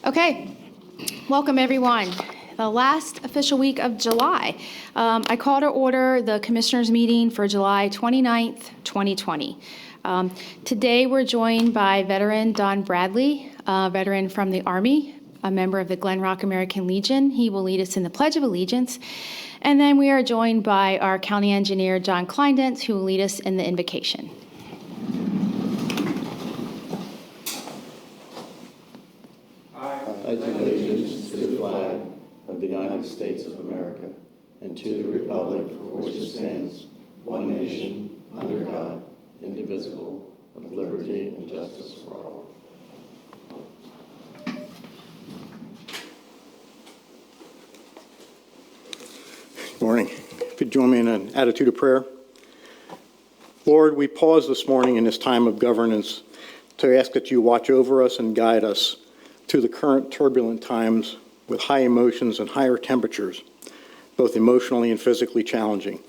Okay, welcome everyone. The last official week of July. I call to order the Commissioners' meeting for July 29th, 2020. Today we're joined by veteran Don Bradley, a veteran from the Army, a member of the Glen Rock American Legion. He will lead us in the Pledge of Allegiance. And then we are joined by our County Engineer, John Kleindentz, who will lead us in the Invocation. I pledge allegiance to the flag of the United States of America and to the republic for which it stands, one nation, under God, indivisible, with liberty and justice for all. Good morning. If you'd join me in an attitude of prayer. Lord, we pause this morning in this time of governance to ask that you watch over us and guide us through the current turbulent times with high emotions and higher temperatures, both emotionally and physically challenging.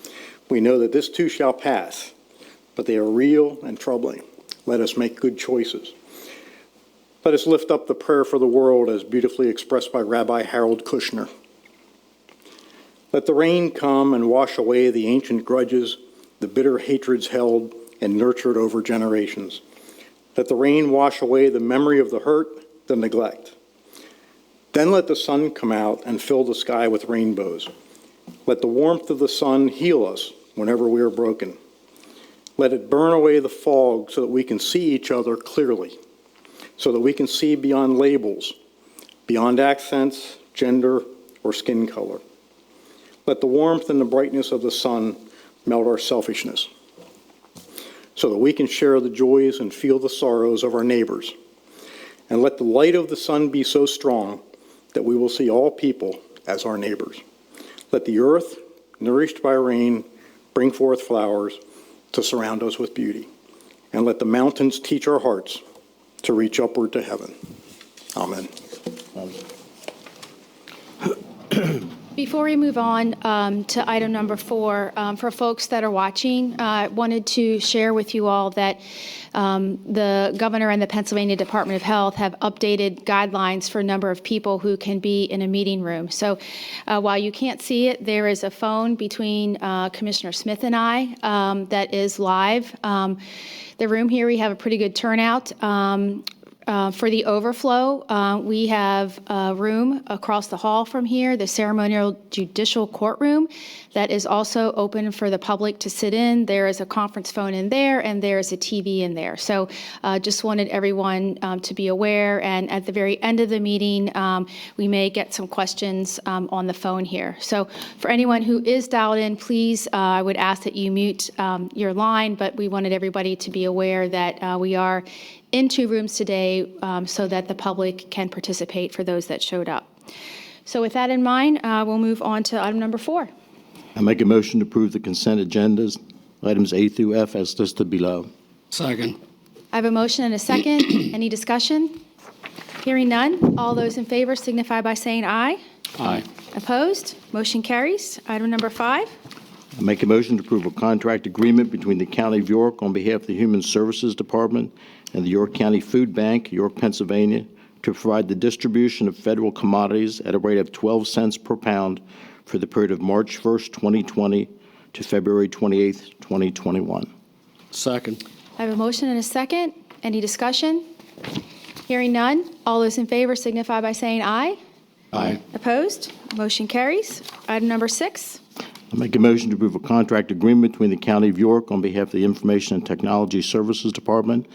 We know that this too shall pass, but they are real and troubling. Let us make good choices. Let us lift up the prayer for the world as beautifully expressed by Rabbi Harold Kushner. Let the rain come and wash away the ancient grudges, the bitter hatreds held and nurtured over generations. Let the rain wash away the memory of the hurt, the neglect. Then let the sun come out and fill the sky with rainbows. Let the warmth of the sun heal us whenever we are broken. Let it burn away the fog so that we can see each other clearly, so that we can see beyond labels, beyond accents, gender, or skin color. Let the warmth and the brightness of the sun melt our selfishness, so that we can share the joys and feel the sorrows of our neighbors. And let the light of the sun be so strong that we will see all people as our neighbors. Let the earth, nourished by rain, bring forth flowers to surround us with beauty. And let the mountains teach our hearts to reach upward to heaven. Amen. Before we move on to item number 4, for folks that are watching, I wanted to share with you all that the governor and the Pennsylvania Department of Health have updated guidelines for a number of people who can be in a meeting room. So while you can't see it, there is a phone between Commissioner Smith and I that is live. The room here, we have a pretty good turnout. For the overflow, we have a room across the hall from here, the ceremonial judicial courtroom, that is also open for the public to sit in. There is a conference phone in there, and there is a TV in there. So just wanted everyone to be aware. And at the very end of the meeting, we may get some questions on the phone here. So for anyone who is dialed in, please, I would ask that you mute your line, but we wanted everybody to be aware that we are in 2 rooms today so that the public can participate for those that showed up. So with that in mind, we'll move on to item number 4. I make a motion to approve the consent agendas, items A through F as listed below. Second. I have a motion and a second. Any discussion? Hearing none. All those in favor signify by saying aye. Aye. Opposed? Motion carries. Item number 5. I make a motion to approve a contract agreement between the County of York on behalf of the Human Services Department and the York County Food Bank, York, Pennsylvania, to provide the distribution of federal commodities at a rate of 12 cents per pound for the period of March 1st, 2020 to February 28th, 2021. Second. I have a motion and a second. Any discussion? Hearing none. All those in favor signify by saying aye. Aye. Opposed? Motion carries. Item number 6. I make a motion to approve a contract agreement between the County of York on behalf of the Information and Technology Services Department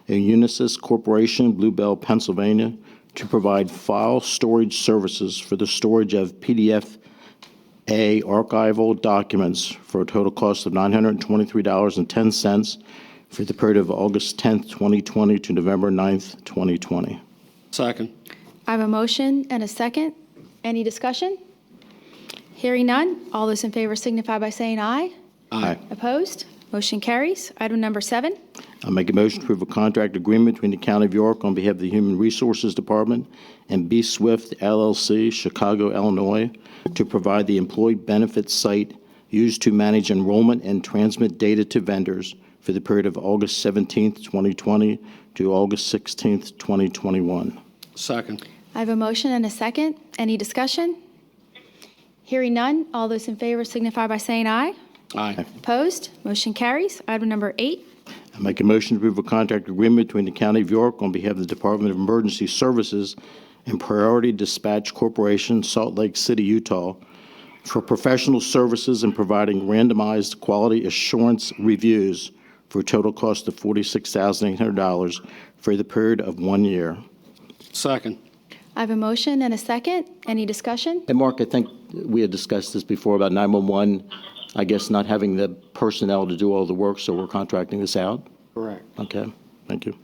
and Unisys Corporation, Bluebell, Pennsylvania, to provide file storage services for the storage of PDF-A archival documents for a total cost of $923.10 for the period of August 10th, 2020 to November 9th, 2020. Second. I have a motion and a second. Any discussion? Hearing none. All those in favor signify by saying aye. Aye. Opposed? Motion carries. Item number 7. I'll make a motion to approve a contract agreement between the County of York on behalf of the Human Resources Department and B. Swift LLC, Chicago, Illinois, to provide the employee benefits site used to manage enrollment and transmit data to vendors for the period of August 17th, 2020 to August 16th, 2021. Second. I have a motion and a second. Any discussion? Hearing none, all those in favor signify by saying aye. Aye. Opposed? Motion carries. Item number 8. I make a motion to approve a contract agreement between the County of York on behalf of the Department of Emergency Services and Priority Dispatch Corporation, Salt Lake City, Utah, for professional services in providing randomized quality assurance reviews for a total cost of $46,800 for the period of 1 year. Second. I have a motion and a second. Any discussion? And Mark, I think we had discussed this before about 911, I guess not having the personnel to do all the work, so we're contracting this out? Correct. Okay, thank you.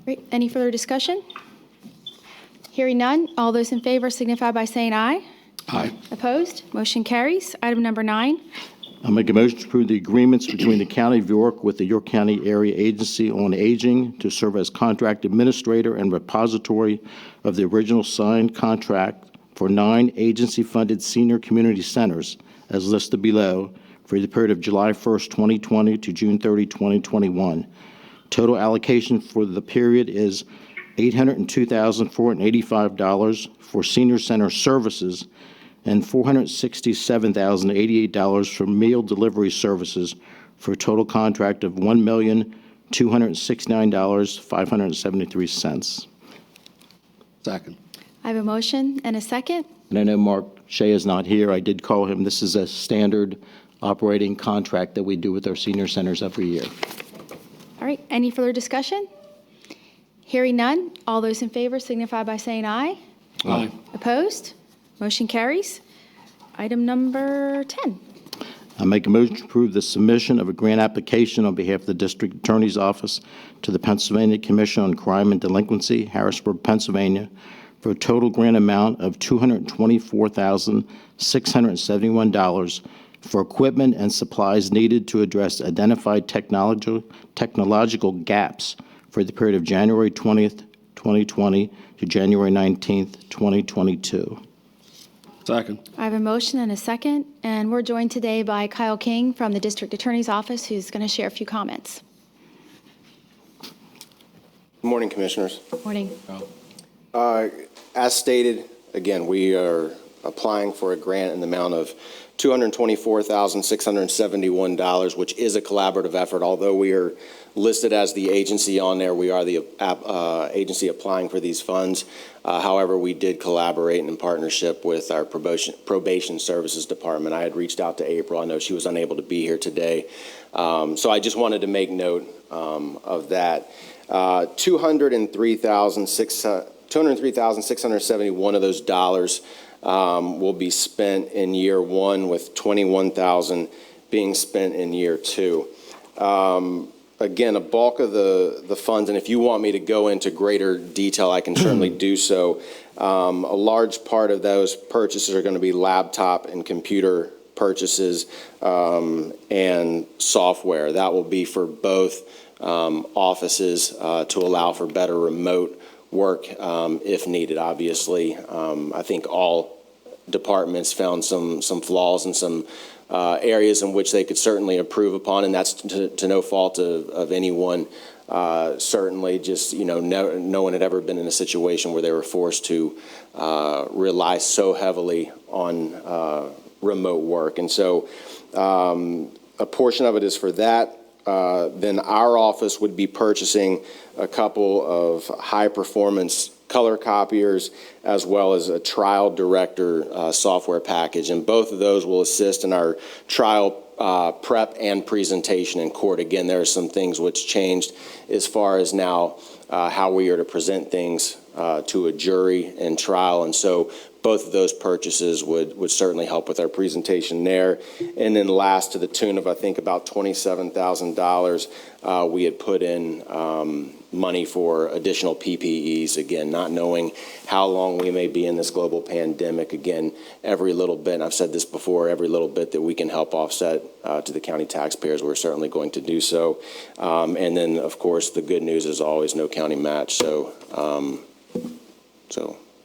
Great. Any further discussion? Hearing none, all those in favor signify by saying aye. Aye. Opposed? Motion carries. Item number 9. I'll make a motion to approve the agreements between the County of York with the York County Area Agency on Aging to serve as contract administrator and repository of the original signed contract for 9 agency-funded senior community centers, as listed below, for the period of July 1st, 2020 to June 30, 2021. Total allocation for the period is $802,485 for senior center services and $467,088 for meal delivery services for a total contract of $1,269,573. Second. I have a motion and a second. And I know Mark Shea is not here. I did call him. This is a standard operating contract that we do with our senior centers every year. All right. Any further discussion? Hearing none, all those in favor signify by saying aye. Aye. Opposed? Motion carries. Item number 10. I make a motion to approve the submission of a grant application on behalf of the District Attorney's Office to the Pennsylvania Commission on Crime and Delinquency, Harrisburg, Pennsylvania, for a total grant amount of $224,671 for equipment and supplies needed to address identified technological gaps for the period of January 20th, 2020 to January 19th, 2022. Second. I have a motion and a second, and we're joined today by Kyle King from the District Attorney's Office, who's going to share a few comments. Good morning, Commissioners. Morning. As stated, again, we are applying for a grant in the amount of $224,671, which is a collaborative effort. Although we are listed as the agency on there, we are the agency applying for these funds. However, we did collaborate in partnership with our probation services department. I had reached out to April. I know she was unable to be here today. So I just wanted to make note of that. $203,671 of those dollars will be spent in year 1, with $21,000 being spent in year 2. Again, a bulk of the funds, and if you want me to go into greater detail, I can certainly do so. A large part of those purchases are going to be laptop and computer purchases and software. That will be for both offices to allow for better remote work if needed. Obviously, I think all departments found some flaws and some areas in which they could certainly improve upon, and that's to no fault of anyone. Certainly, just no one had ever been in a situation where they were forced to rely so heavily on remote work, and so a portion of it is for that. Then our office would be purchasing a couple of high-performance color copiers, as well as a trial director software package. And both of those will assist in our trial prep and presentation in court. Again, there are some things which changed as far as now how we are to present things to a jury in trial. And so both of those purchases would certainly help with our presentation there. And then last, to the tune of, I think, about $27,000, we had put in money for additional PPEs, again, not knowing how long we may be in this global pandemic. Again, every little bit, and I've said this before, every little bit that we can help offset to the county taxpayers, we're certainly going to do so. And then, of course, the good news is always no county match. So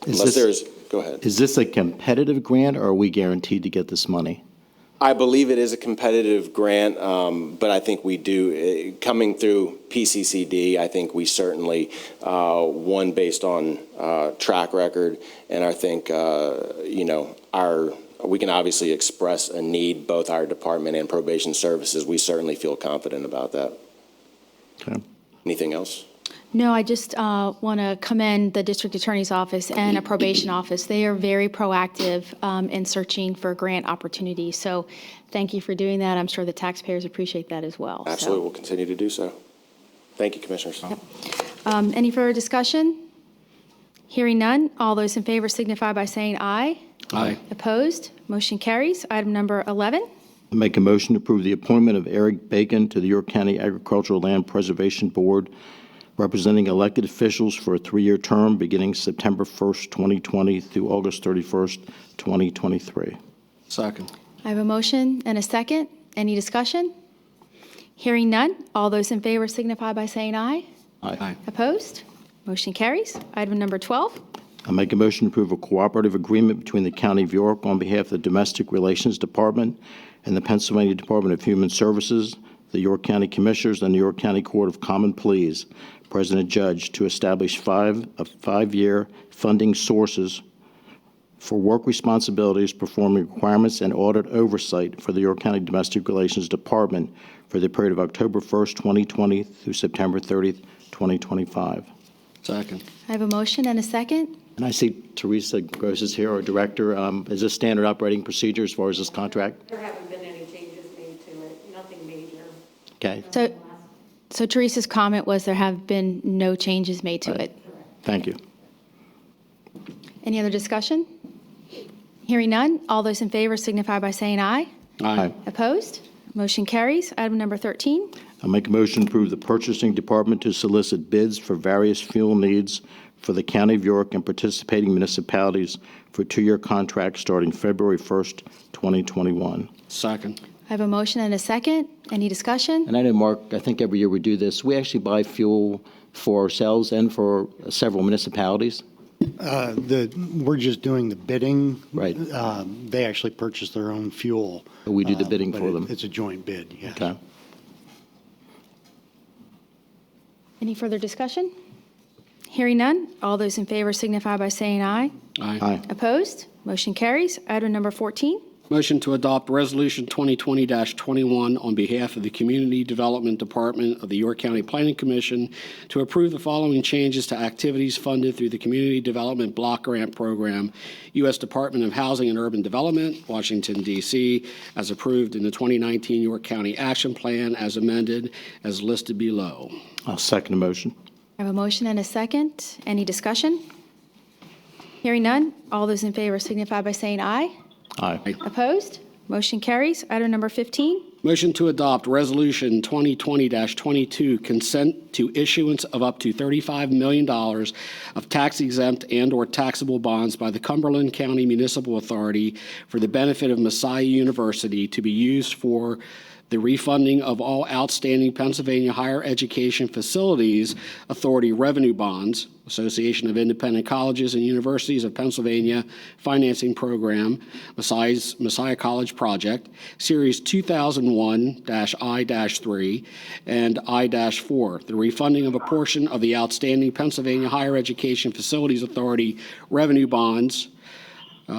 unless there's, go ahead. Is this a competitive grant, or are we guaranteed to get this money? I believe it is a competitive grant, but I think we do, coming through PCCD, I think we certainly won based on track record, and I think, we can obviously express a need, both our department and probation services. We certainly feel confident about that. Okay. Anything else? No, I just want to commend the district attorney's office and a probation office. They are very proactive in searching for grant opportunities. So thank you for doing that. I'm sure the taxpayers appreciate that as well. Absolutely, we'll continue to do so. Thank you, Commissioners. Any further discussion? Hearing none, all those in favor signify by saying aye. Aye. Opposed? Motion carries. Item number 11. I make a motion to approve the appointment of Eric Bacon to the York County Agricultural Land Preservation Board, representing elected officials for a 3-year term beginning September 1st, 2020 through August 31st, 2023. Second. I have a motion and a second. Any discussion? Hearing none, all those in favor signify by saying aye. Aye. Opposed? Motion carries. Item number 12. I make a motion to approve a cooperative agreement between the County of York on behalf of the Domestic Relations Department and the Pennsylvania Department of Human Services, the York County Commissioners, and the York County Court of Common Pleas, President Judge, to establish 5-year funding sources for work responsibilities, performing requirements, and audit oversight for the York County Domestic Relations Department for the period of October 1st, 2020 through September 30th, 2025. Second. I have a motion and a second. And I see Teresa Gross is here, our director. Is this standard operating procedure as far as this contract? There haven't been any changes made to it, nothing major. Okay, So Teresa's comment was there have been no changes made to it. thank you. Any other discussion? Hearing none, all those in favor signify by saying aye. Aye. Opposed? Motion carries. Item number 13. I'll make a motion to approve the purchasing department to solicit bids for various fuel needs for the County of York and participating municipalities for a 2-year contract starting February 1st, 2021. Second. I have a motion and a second. Any discussion? And I know, Mark, I think every year we do this. We actually buy fuel for ourselves and for several municipalities. We're just doing the bidding. Right. They actually purchase their own fuel. We do the bidding but for them. It's a joint bid, yes. Okay. Any further discussion? Hearing none, all those in favor signify by saying aye. Aye. Opposed? Motion carries. Item number 14. Motion to adopt Resolution 2020-21 on behalf of the Community Development Department of the York County Planning Commission to approve the following changes to activities funded through the Community Development Block Grant Program, U.S. Department of Housing and Urban Development, Washington, D.C., as approved in the 2019 York County Action Plan as amended, as listed below. I'll second the motion. I have a motion and a second. Any discussion? Hearing none, all those in favor signify by saying aye. Aye. Opposed? Motion carries. Item number 15. Motion to adopt Resolution 2020-22, consent to issuance of up to $35 million of tax-exempt and/or taxable bonds by the Cumberland County Municipal Authority for the benefit of Messiah University to be used for the refunding of all outstanding Pennsylvania Higher Education Facilities Authority revenue bonds, Association of Independent Colleges and Universities of Pennsylvania Financing Program, Messiah College Project, Series 2001-I-3 and I-4, the refunding of a portion of the outstanding Pennsylvania Higher Education Facilities Authority revenue bonds,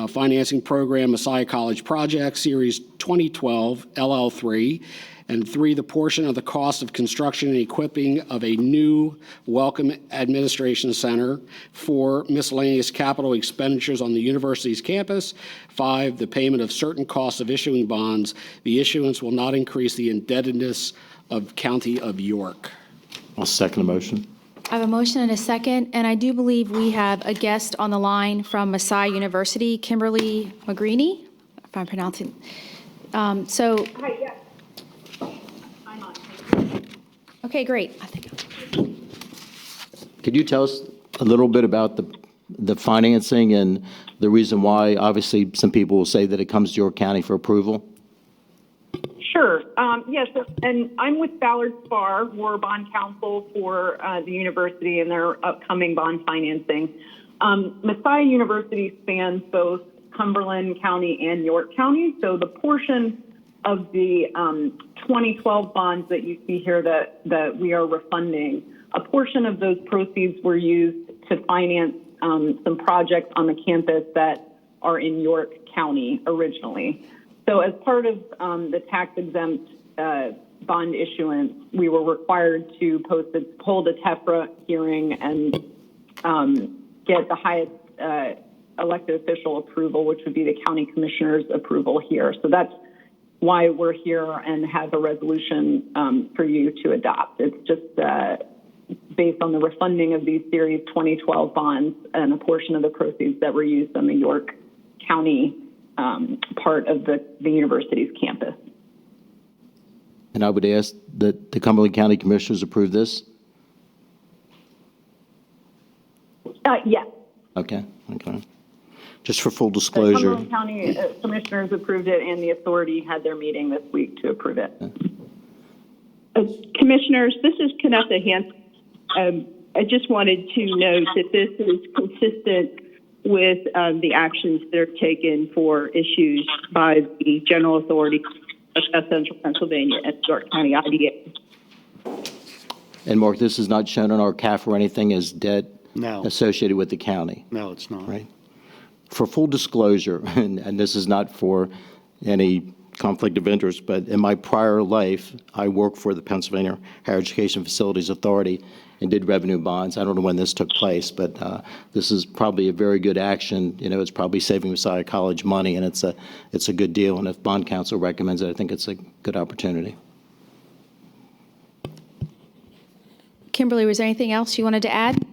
Financing Program, Messiah College Project, Series 2012, LL3, and 3, the portion of the cost of construction and equipping of a new Welcome Administration Center. 4, miscellaneous capital expenditures on the university's campus. 5, the payment of certain costs of issuing bonds. The issuance will not increase the indebtedness of County of York. I'll second the motion. I have a motion and a second, and I do believe we have a guest on the line from Messiah University, Kimberly McGreeny, if I'm pronouncing. Hi, yes. I'm on. Okay, great. Could you tell us a little bit about the financing and the reason why? Obviously, some people will say that it comes to York County for approval. Sure. Yes, and I'm with Ballard Spar. We're bond counsel for the university and their upcoming bond financing. Messiah University spans both Cumberland County and York County, so the portion of the 2012 bonds that you see here that we are refunding, a portion of those proceeds were used to finance some projects on the campus that are in York County originally. So as part of the tax-exempt bond issuance, we were required to hold a TEFRA hearing and get the highest elected official approval, which would be the county commissioner's approval here. So that's why we're here and have a resolution for you to adopt. It's just based on the refunding of these Series 2012 bonds and a portion of the proceeds that were used on the York County part of the university's campus. And I would ask that the Cumberland County Commissioners approve this? Yes. Okay. Just for full The disclosure. Cumberland County Commissioners approved it, and the authority had their meeting this week to approve it. Commissioners, this is Kanessa Hansen. I just wanted to note that this is consistent with the actions that are taken for issues by the general authority of South Central Pennsylvania and York County IDA. And Mark, this is not shown on our CAF or anything as debt No. associated with the county, No, it's not. right? For full disclosure, and this is not for any conflict of interest, but in my prior life, I worked for the Pennsylvania Higher Education Facilities Authority and did revenue bonds. I don't know when this took place, but this is probably a very good action. You know, it's probably saving Messiah College money, and it's a good deal. And if bond counsel recommends it, I think it's a good opportunity. Kimberly, was there anything else you wanted to add?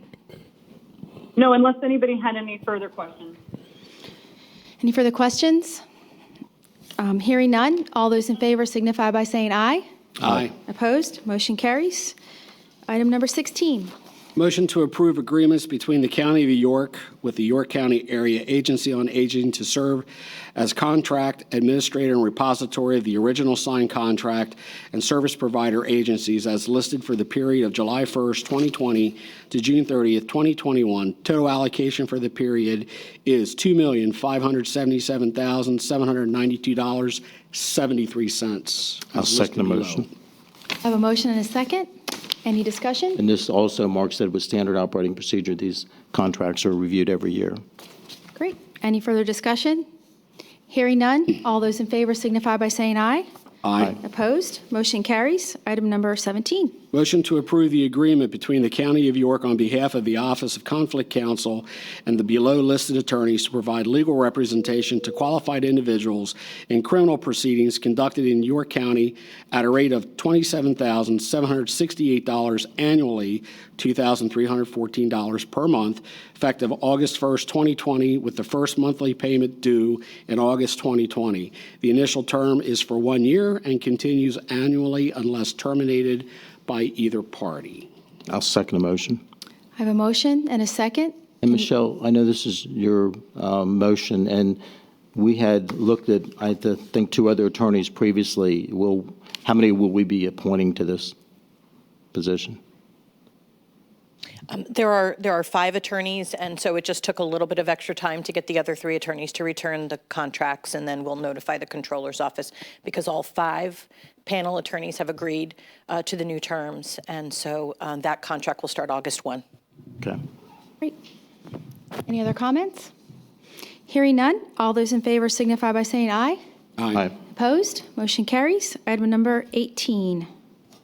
No, unless anybody had any further questions. Any further questions? Hearing none, all those in favor signify by saying aye. Aye. Opposed? Motion carries. Item number 16. Motion to approve agreements between the County of York with the York County Area Agency on Aging to serve as contract administrator and repository of the original signed contract and service provider agencies as listed for the period of July 1st, 2020 to June 30th, 2021. Total allocation for the period is $2,577,792.73. I'll second the motion. I have a motion and a second. Any discussion? And this also, Mark said, was standard operating procedure. These contracts are reviewed every year. Great. Any further discussion? Hearing none, all those in favor signify by saying aye. Aye. Opposed? Motion carries. Item number 17. Motion to approve the agreement between the County of York on behalf of the Office of Conflict Counsel and the below-listed attorneys to provide legal representation to qualified individuals in criminal proceedings conducted in York County at a rate of $27,768 annually, $2,314 per month, effective August 1st, 2020, with the first monthly payment due in August 2020. The initial term is for 1 year and continues annually unless terminated by either party. I'll second the motion. I have a motion and a second. And Michelle, I know this is your motion, and we had looked at, I think, 2 other attorneys previously. How many will we be appointing to this position? There are 5 attorneys, and so it just took a little bit of extra time to get the other 3 attorneys to return the contracts, and then we'll notify the Controller's Office because all 5 panel attorneys have agreed to the new terms, and so that contract will start August 1. Okay. Great. Any other comments? Hearing none, all those in favor signify by saying aye. Aye. Opposed? Motion carries. Item number 18.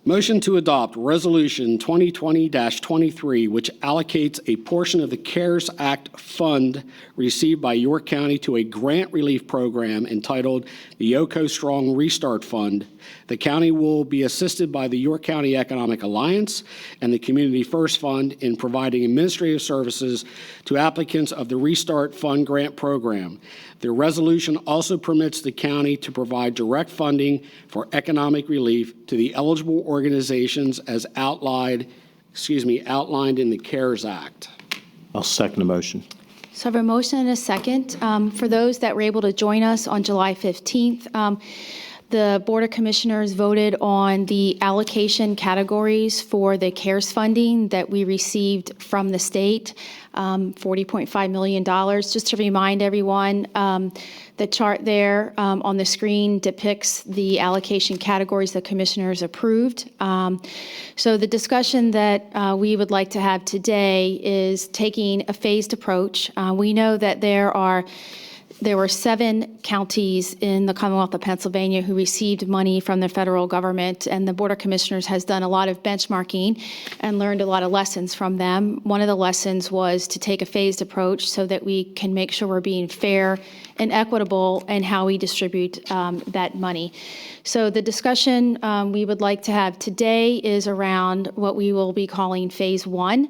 Motion to adopt Resolution 2020-23, which allocates a portion of the CARES Act fund received by York County to a grant relief program entitled the Yoko Strong Restart Fund. The county will be assisted by the York County Economic Alliance and the Community First Fund in providing administrative services to applicants of the Restart Fund grant program. The resolution also permits the county to provide direct funding for economic relief to the eligible organizations as outlined in the CARES Act. I'll second the motion. So I have a motion and a second. For those that were able to join us on July 15th, the Board of Commissioners voted on the allocation categories for the CARES funding that we received from the state, $40.5 million. Just to remind everyone, the chart there on the screen depicts the allocation categories the commissioners approved. So the discussion that we would like to have today is taking a phased approach. We know that there were 7 counties in the Commonwealth of Pennsylvania who received money from the federal government, and the Board of Commissioners has done a lot of benchmarking and learned a lot of lessons from them. One of the lessons was to take a phased approach so that we can make sure we're being fair and equitable in how we distribute that money. So the discussion we would like to have today is around what we will be calling Phase 1.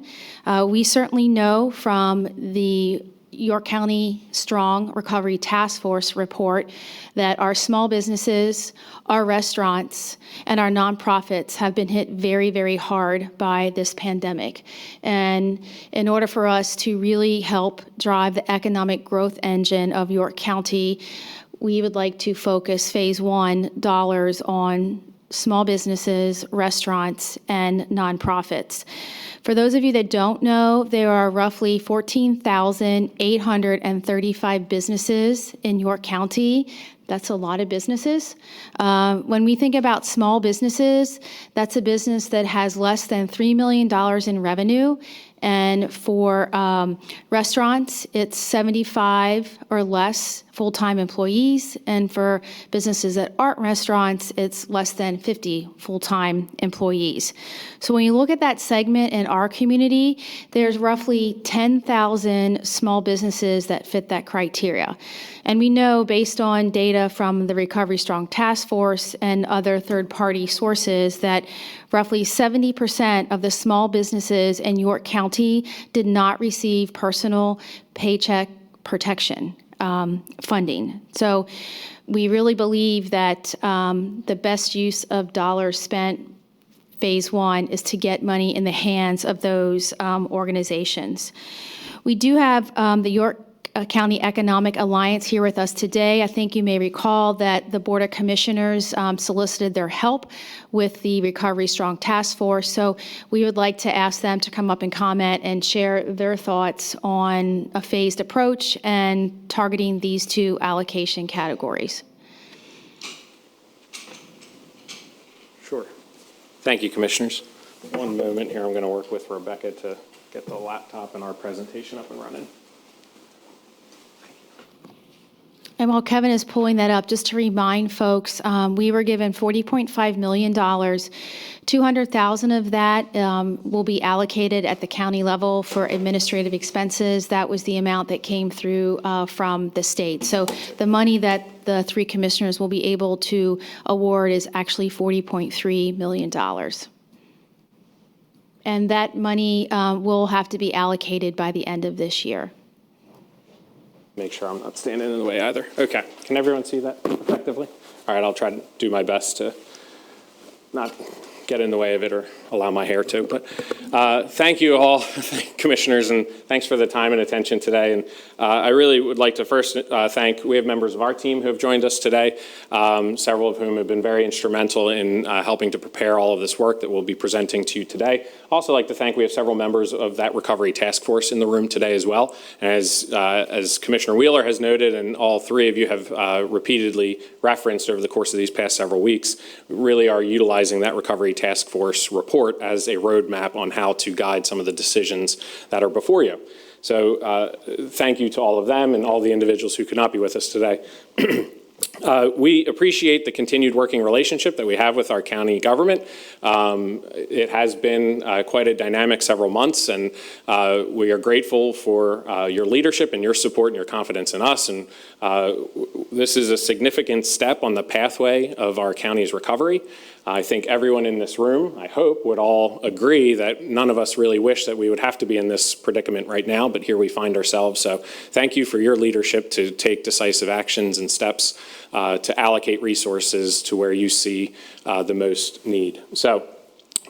We certainly know from the York County Strong Recovery Task Force report that our small businesses, our restaurants, and our nonprofits have been hit very, very hard by this pandemic. And in order for us to really help drive the economic growth engine of York County, we would like to focus Phase 1 dollars on small businesses, restaurants, and nonprofits. For those of you that don't know, there are roughly 14,835 businesses in York County. That's a lot of businesses. When we think about small businesses, that's a business that has less than $3 million in revenue. And for restaurants, it's 75 or less full-time employees. And for businesses that aren't restaurants, it's less than 50 full-time employees. So when you look at that segment in our community, there's roughly 10,000 small businesses that fit that criteria. And we know, based on data from the Recovery Strong Task Force and other third-party sources, that roughly 70% of the small businesses in York County did not receive personal paycheck protection funding. So we really believe that the best use of dollars spent Phase 1 is to get money in the hands of those organizations. We do have the York County Economic Alliance here with us today. I think you may recall that the Board of Commissioners solicited their help with the Recovery Strong Task Force. So we would like to ask them to come up and comment and share their thoughts on a phased approach and targeting these 2 allocation categories. Sure. Thank you, Commissioners. One moment here. I'm going to work with Rebecca to get the laptop and our presentation up and running. And while Kevin is pulling that up, just to remind folks, we were given $40.5 million. $200,000 of that will be allocated at the county level for administrative expenses. That was the amount that came through from the state. So the money that the 3 commissioners will be able to award is actually $40.3 million. And that money will have to be allocated by the end of this year. Make sure I'm not standing in the way either. Okay. Can everyone see that effectively? All right. I'll try to do my best to not get in the way of it or allow my hair to. But thank you all, commissioners, and thanks for the time and attention today. And I really would like to first thank, we have members of our team who have joined us today, several of whom have been very instrumental in helping to prepare all of this work that we'll be presenting to you today. Also like to thank, we have several members of that recovery task force in the room today as well. And as Commissioner Wheeler has noted, and all 3 of you have repeatedly referenced over the course of these past several weeks, we really are utilizing that recovery task force report as a roadmap on how to guide some of the decisions that are before you. So thank you to all of them and all the individuals who could not be with us today. We appreciate the continued working relationship that we have with our county government. It has been quite a dynamic several months, and we are grateful for your leadership and your support and your confidence in us. And this is a significant step on the pathway of our county's recovery. I think everyone in this room, I hope, would all agree that none of us really wish that we would have to be in this predicament right now, but here we find ourselves. So thank you for your leadership to take decisive actions and steps to allocate resources to where you see the most need. So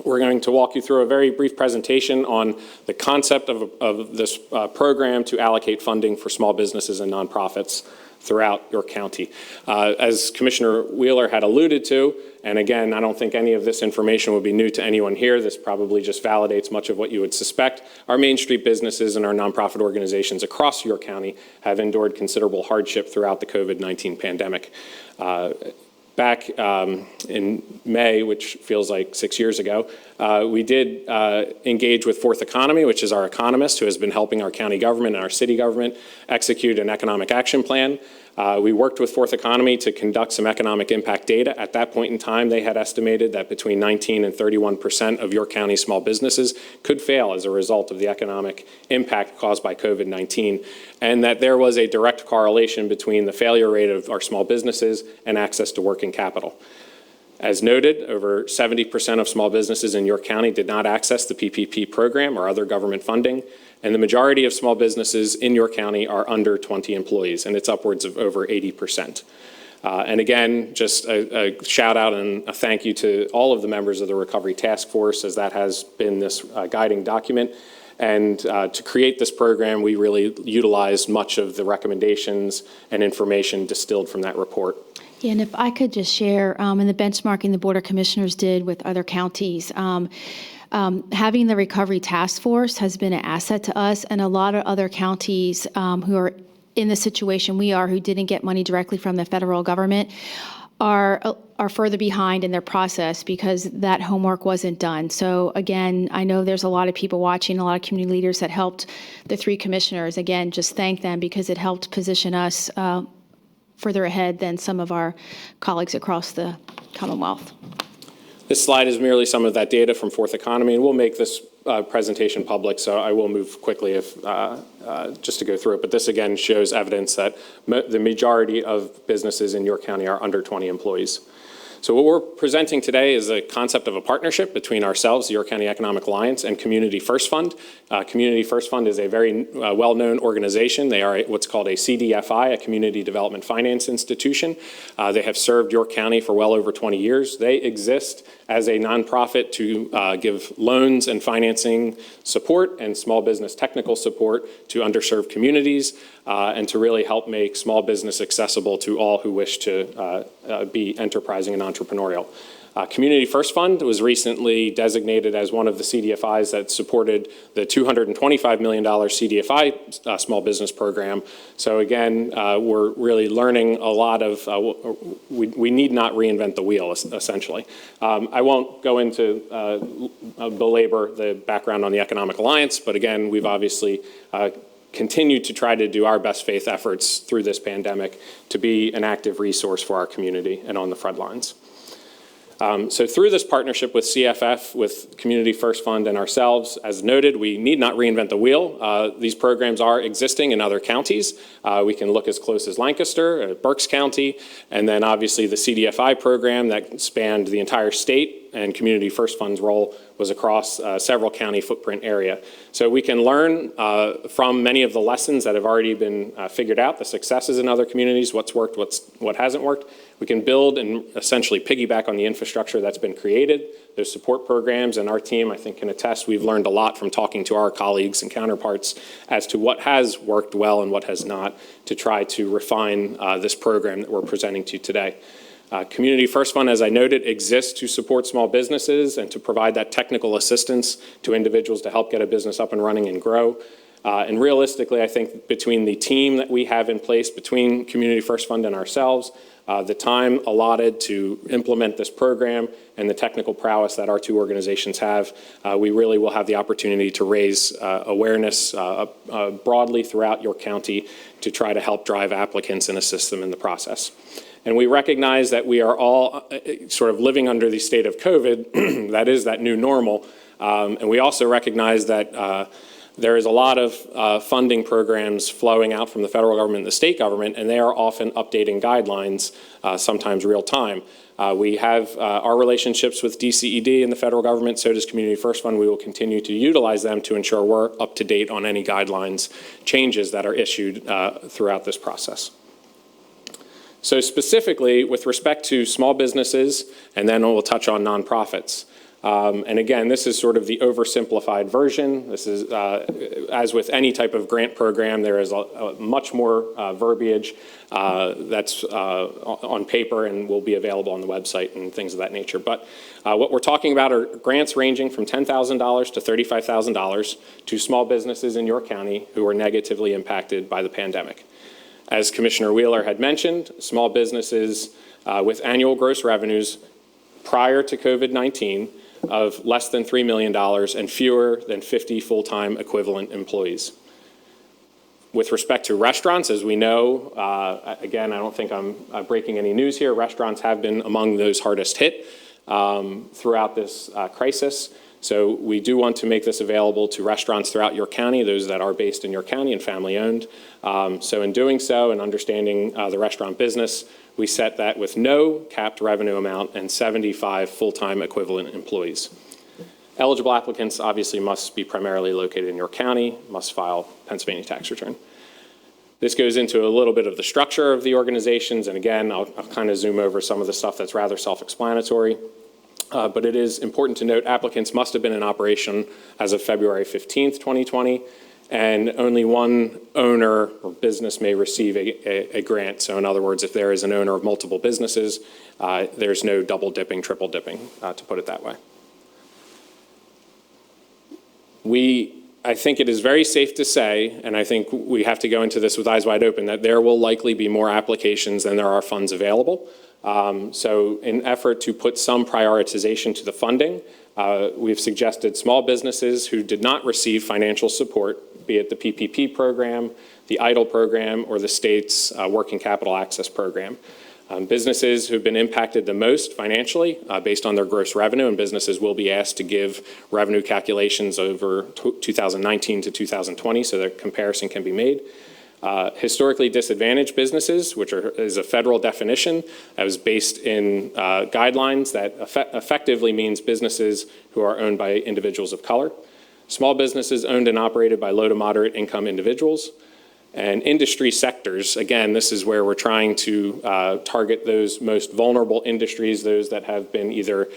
we're going to walk you through a very brief presentation on the concept of this program to allocate funding for small businesses and nonprofits. throughout your county. As Commissioner Wheeler had alluded to, and again, I don't think any of this information would be new to anyone here. This probably just validates much of what you would suspect. Our Main Street businesses and our nonprofit organizations across York County have endured considerable hardship throughout the COVID-19 pandemic. Back in May, which feels like 6 years ago, we did engage with Fourth Economy, which is our economist who has been helping our county government and our city government execute an economic action plan. We worked with Fourth Economy to conduct some economic impact data. At that point in time, they had estimated that between 19 and 31% of York County small businesses could fail as a result of the economic impact caused by COVID-19, and that there was a direct correlation between the failure rate of our small businesses and access to working capital. As noted, over 70% of small businesses in York County did not access the PPP program or other government funding, and the majority of small businesses in York County are under 20 employees, and it's upwards of over 80%. And again, just a shout out and a thank you to all of the members of the Recovery Task Force, as that has been this guiding document. And to create this program, we really utilized much of the recommendations and information distilled from that report. Yeah, and if I could just share, in the benchmarking the Board of Commissioners did with other counties, having the Recovery Task Force has been an asset to us, and a lot of other counties who are in the situation we are, who didn't get money directly from the federal government, are further behind in their process because that homework wasn't done. So again, I know there's a lot of people watching, a lot of community leaders that helped the three commissioners. Again, just thank them because it helped position us further ahead than some of our colleagues across the Commonwealth. This slide is merely some of that data from Fourth Economy, and we'll make this presentation public, so I will move quickly if just to go through it. But this again shows evidence that the majority of businesses in York County are under 20 employees. So what we're presenting today is a concept of a partnership between ourselves, the York County Economic Alliance, and Community First Fund. Community First Fund is a very well-known organization. They are what's called a CDFI, a Community Development Finance Institution. They have served York County for well over 20 years. They exist as a nonprofit to give loans and financing support and small business technical support to underserved communities and to really help make small business accessible to all who wish to be enterprising and entrepreneurial. Community First Fund was recently designated as one of the CDFIs that supported the $225 million CDFI small business program. So again, we're really learning a lot of, we need not reinvent the wheel, essentially. I won't go into belabor the background on the Economic Alliance, but again, we've obviously continued to try to do our best faith efforts through this pandemic to be an active resource for our community and on the front lines. So through this partnership with CFF, with Community First Fund and ourselves, as noted, we need not reinvent the wheel. These programs are existing in other counties. We can look as close as Lancaster, Berks County, and then obviously the CDFI program that spanned the entire state, and Community First Fund's role was across several county footprint area. So we can learn from many of the lessons that have already been figured out, the successes in other communities, what's worked, what hasn't worked. We can build and essentially piggyback on the infrastructure that's been created, those support programs, and our team, I think, can attest we've learned a lot from talking to our colleagues and counterparts as to what has worked well and what has not to try to refine this program that we're presenting to you today. Community First Fund, as I noted, exists to support small businesses and to provide that technical assistance to individuals to help get a business up and running and grow. And realistically, I think between the team that we have in place, between Community First Fund and ourselves, the time allotted to implement this program and the technical prowess that our two organizations have, we really will have the opportunity to raise awareness broadly throughout York County to try to help drive applicants and assist them in the process. And we recognize that we are all sort of living under the state of COVID, that is that new normal. And we also recognize that there is a lot of funding programs flowing out from the federal government and the state government, and they are often updating guidelines, sometimes real time. We have our relationships with DCED and the federal government, so does Community First Fund. We will continue to utilize them to ensure we're up to date on any guidelines changes that are issued throughout this process. So specifically with respect to small businesses, and then we'll touch on nonprofits. And again, this is sort of the oversimplified version. This is, as with any type of grant program, there is a much more verbiage that's on paper and will be available on the website and things of that nature. But what we're talking about are grants ranging from $10,000 to $35,000 to small businesses in York County who are negatively impacted by the pandemic. As Commissioner Wheeler had mentioned, small businesses with annual gross revenues prior to COVID-19 of less than $3 million and fewer than 50 full-time equivalent employees. With respect to restaurants, as we know, again, I don't think I'm breaking any news here, restaurants have been among those hardest hit throughout this crisis. So we do want to make this available to restaurants throughout York County, those that are based in York County and family-owned. So in doing so and understanding the restaurant business, we set that with no capped revenue amount and 75 full-time equivalent employees. Eligible applicants obviously must be primarily located in York County, must file Pennsylvania tax return. This goes into a little bit of the structure of the organizations, and again, I'll kind of zoom over some of the stuff that's rather self-explanatory. But it is important to note applicants must have been in operation as of February 15th, 2020, and only one owner or business may receive a grant. So in other words, if there is an owner of multiple businesses, there's no double dipping, triple dipping, to put it that way. I think it is very safe to say, and I think we have to go into this with eyes wide open, that there will likely be more applications than there are funds available. So in effort to put some prioritization to the funding, we've suggested small businesses who did not receive financial support, be it the PPP program, the EIDL program, or the state's Working Capital Access Program. Businesses who've been impacted the most financially based on their gross revenue, and businesses will be asked to give revenue calculations over 2019 to 2020 so that comparison can be made. Historically disadvantaged businesses, which is a federal definition that was based in guidelines that effectively means businesses who are owned by individuals of color. Small businesses owned and operated by low to moderate income individuals. And industry sectors, again, this is where we're trying to target those most vulnerable industries, those that have been either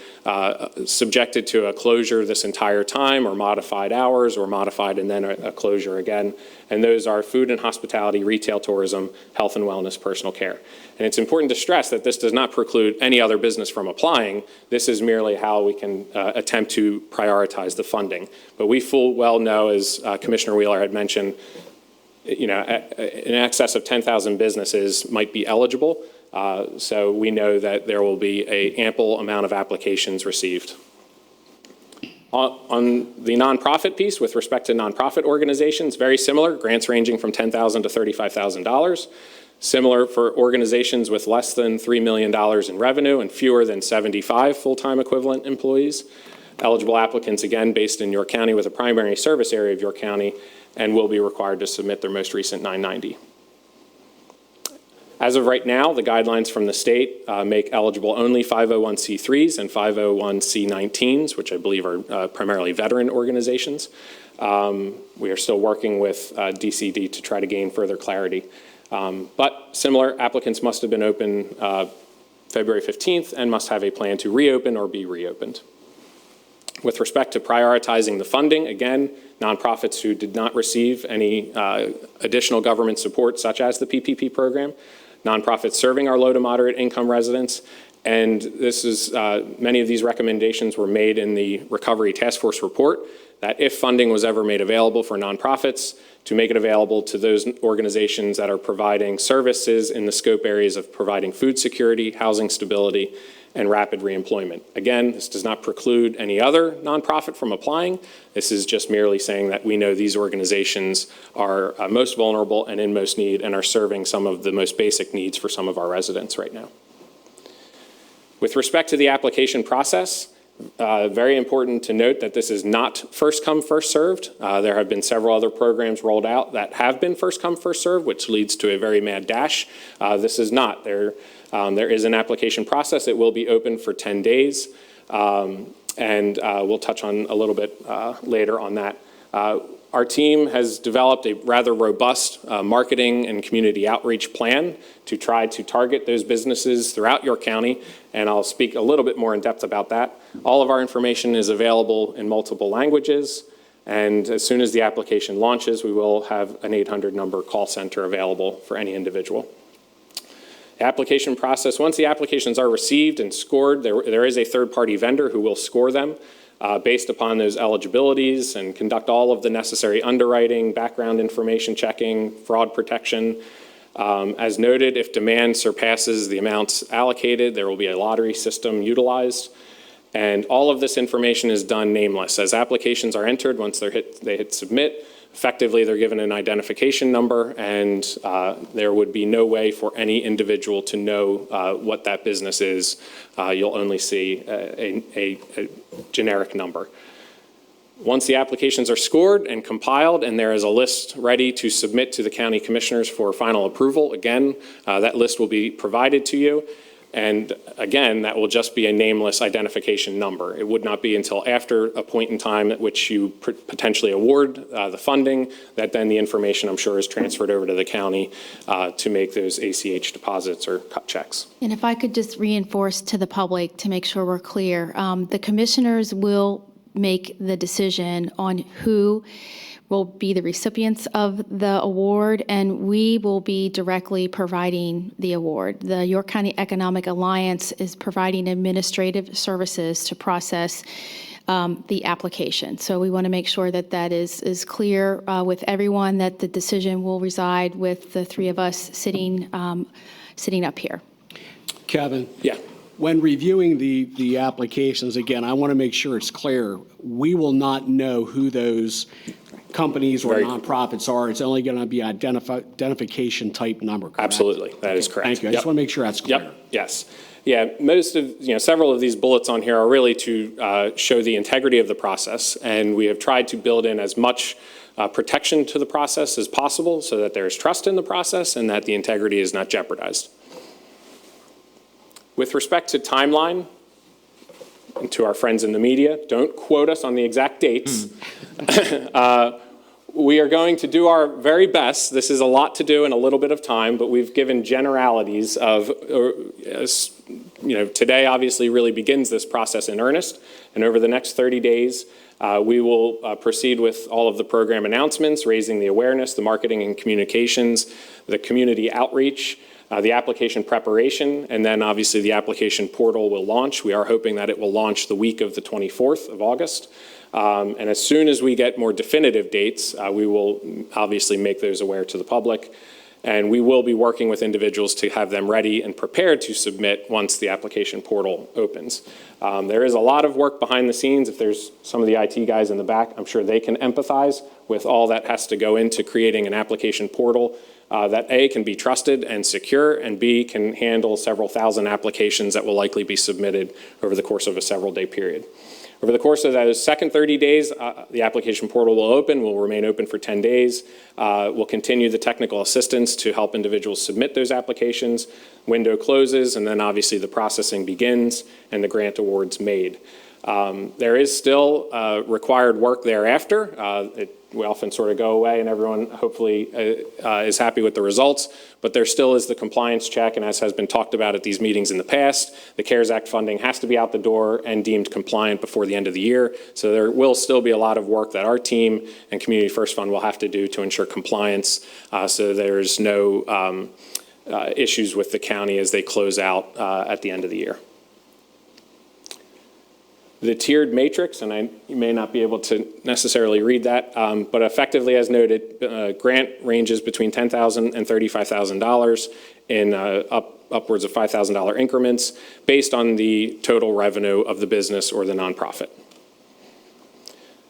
subjected to a closure this entire time or modified hours or modified and then a closure again. And those are food and hospitality, retail, tourism, health and wellness, personal care. And it's important to stress that this does not preclude any other business from applying. This is merely how we can attempt to prioritize the funding. But we full well know, as Commissioner Wheeler had mentioned, in excess of 10,000 businesses might be eligible. So we know that there will be an ample amount of applications received. On the nonprofit piece, with respect to nonprofit organizations, very similar, grants ranging from $10,000 to $35,000. Similar for organizations with less than $3 million in revenue and fewer than 75 full-time equivalent employees. Eligible applicants, again, based in York County with a primary service area of York County, and will be required to submit their most recent 990. As of right now, the guidelines from the state make eligible only 501c3s and 501c19s, which I believe are primarily veteran organizations. We are still working with DCD to try to gain further clarity. But similar, applicants must have been open February 15th and must have a plan to reopen or be reopened. With respect to prioritizing the funding, again, nonprofits who did not receive any additional government support, such as the PPP program, nonprofits serving our low to moderate income residents, and this is, many of these recommendations were made in the Recovery Task Force report, that if funding was ever made available for nonprofits, to make it available to those organizations that are providing services in the scope areas of providing food security, housing stability, and rapid reemployment. Again, this does not preclude any other nonprofit from applying. This is just merely saying that we know these organizations are most vulnerable and in most need and are serving some of the most basic needs for some of our residents right now. With respect to the application process, very important to note that this is not first come, first served. There have been several other programs rolled out that have been first come, first served, which leads to a very mad dash. This is not. There is an application process. It will be open for 10 days, and we'll touch on a little bit later on that. Our team has developed a rather robust marketing and community outreach plan to try to target those businesses throughout York County, and I'll speak a little bit more in depth about that. All of our information is available in multiple languages, and as soon as the application launches, we will have an 800 number call center available for any individual. Application process, once the applications are received and scored, there is a third-party vendor who will score them based upon those eligibilities and conduct all of the necessary underwriting, background information checking, fraud protection. As noted, if demand surpasses the amounts allocated, there will be a lottery system utilized. And all of this information is done nameless. As applications are entered, once they hit submit, effectively they're given an identification number, and there would be no way for any individual to know what that business is. You'll only see a generic number. Once the applications are scored and compiled and there is a list ready to submit to the county commissioners for final approval, again, that list will be provided to you. And again, that will just be a nameless identification number. It would not be until after a point in time at which you potentially award the funding that then the information, I'm sure, is transferred over to the county to make those ACH deposits or cut checks. And if I could just reinforce to the public to make sure we're clear, the commissioners will make the decision on who will be the recipients of the award, and we will be directly providing the award. The York County Economic Alliance is providing administrative services to process the application. So we want to make sure that that is clear with everyone, that the decision will reside with the three of us sitting up here. Kevin? Yeah. When reviewing the applications, again, I want to make sure it's clear, we will not know who those companies or nonprofits are. It's only going to be identification type number, correct? Absolutely, that is correct. Thank you. I just want to make sure that's clear. Yep, yes. Yeah, several of these bullets on here are really to show the integrity of the process, and we have tried to build in as much protection to the process as possible so that there is trust in the process and that the integrity is not jeopardized. With respect to timeline, and to our friends in the media, don't quote us on the exact dates. We are going to do our very best. This is a lot to do in a little bit of time, but we've given generalities of, today obviously really begins this process in earnest, and over the next 30 days, we will proceed with all of the program announcements, raising the awareness, the marketing and communications, the community outreach, the application preparation, and then obviously the application portal will launch. We are hoping that it will launch the week of the 24th of August. And as soon as we get more definitive dates, we will obviously make those aware to the public. And we will be working with individuals to have them ready and prepared to submit once the application portal opens. There is a lot of work behind the scenes. If there's some of the IT guys in the back, I'm sure they can empathize with all that has to go into creating an application portal that A, can be trusted and secure, and B, can handle several thousand applications that will likely be submitted over the course of a several-day period. Over the course of those second 30 days, the application portal will open, will remain open for 10 days. We'll continue the technical assistance to help individuals submit those applications. Window closes, and then obviously the processing begins and the grant awards made. There is still required work thereafter. We often sort of go away and everyone hopefully is happy with the results, but there still is the compliance check, and as has been talked about at these meetings in the past, the CARES Act funding has to be out the door and deemed compliant before the end of the year. So there will still be a lot of work that our team and Community First Fund will have to do to ensure compliance, so there's no issues with the county as they close out at the end of the year. The tiered matrix, and you may not be able to necessarily read that, but effectively, as noted, grant ranges between $10,000 and $35,000 in upwards of $5,000 increments based on the total revenue of the business or the nonprofit.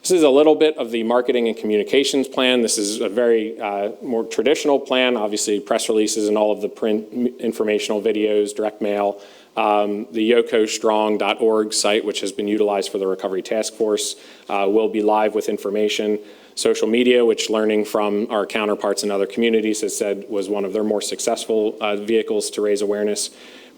This is a little bit of the marketing and communications plan. This is a very more traditional plan, obviously press releases and all of the print informational videos, direct mail. The yocostrong.org site, which has been utilized for the Recovery Task Force, will be live with information. Social media, which learning from our counterparts in other communities has said was one of their more successful vehicles to raise awareness.